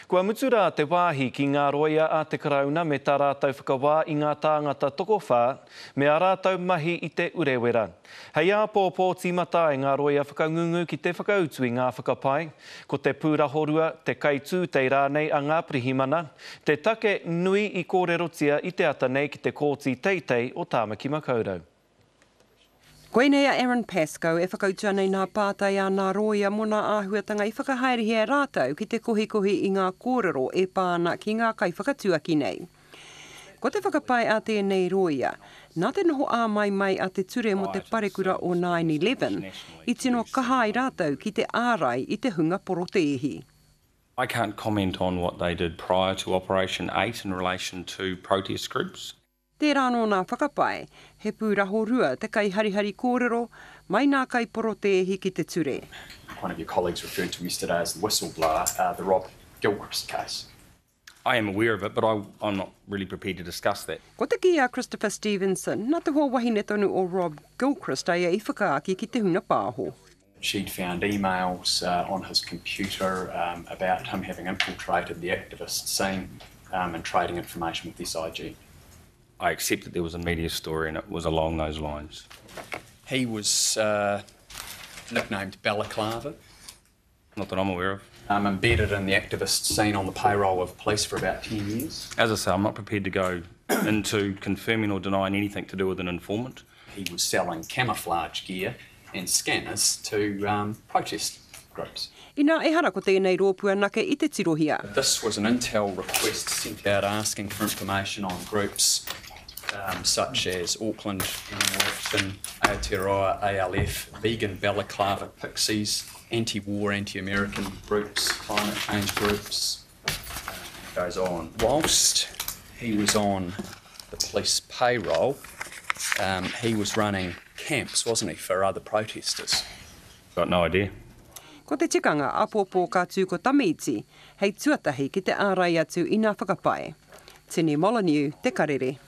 Kua mutura te wāhi ki ngā roia a te karauna me tā rātau whakawā i ngā tāngata tokowhā me a rātau mahi i te urewera. Hei āpōpō tīmata e ngā roia whakangungu ki te whakautu i ngā whakapai, ko te pūrahorua, te kaitūtei rānei a ngā pirihimana, te take nui i kōrerotia i te ata nei ki te kōti teitei o Tāmaki Makaurau. Koe nei a Aaron Pascoe e whakautua nei nā pātai a ngā roia mona āhuatanga i whakahaere e rātau ki te kohi i ngā kōrero e pāna ki ngā kaiwhakatuaki nei. Ko te whakapai a tēnei roia, nā te noho ā mai a te ture mo te parekura o 9/11, i tino kaha i rātau ki te ārai i te hunga porotēhi. I can't comment on what they did prior to Operation 8 in relation to protest groups. Tērā nō nā whakapai, he pūrahorua te kai harihari kōrero, mai nā kai porotēhi ki te ture. One of your colleagues referred to yesterday as the whistleblower, the Rob Gilchrist case. I am aware of it, but I'm not really prepared to discuss that. Ko te ki a Christopher Stevenson, nā te hoa wahine tonu o Rob Gilchrist ai i whakaaki ki te hunga pāho. She'd found emails on his computer about him having infiltrated the activist scene and trading information with SIG. I accept that there was a media story and it was along those lines. He was nicknamed Balaclava. Not that I'm aware of. Embedded in the activist scene on the payroll of police for about 10 years. As I say, I'm not prepared to go into confirming or denying anything to do with an informant. He was selling camouflage gear and scanners to protest groups. Ina e hara ko tēnei rōpua nake i te tirohia. This was an intel request sent out asking for information on groups such as Auckland Animal Action, Aotearoa, ALF, Vegan Balaclava Pixies, anti-war, anti-American groups, climate change groups. Goes on. Whilst he was on the police payroll, he was running camps, wasn't he, for other protesters? Got no idea. Ko te tikanga apōpō ka tū ko Tamiti, hei tuatahi ki te ārai atu i ngā whakapai. Tini Molyneux, Te Karere.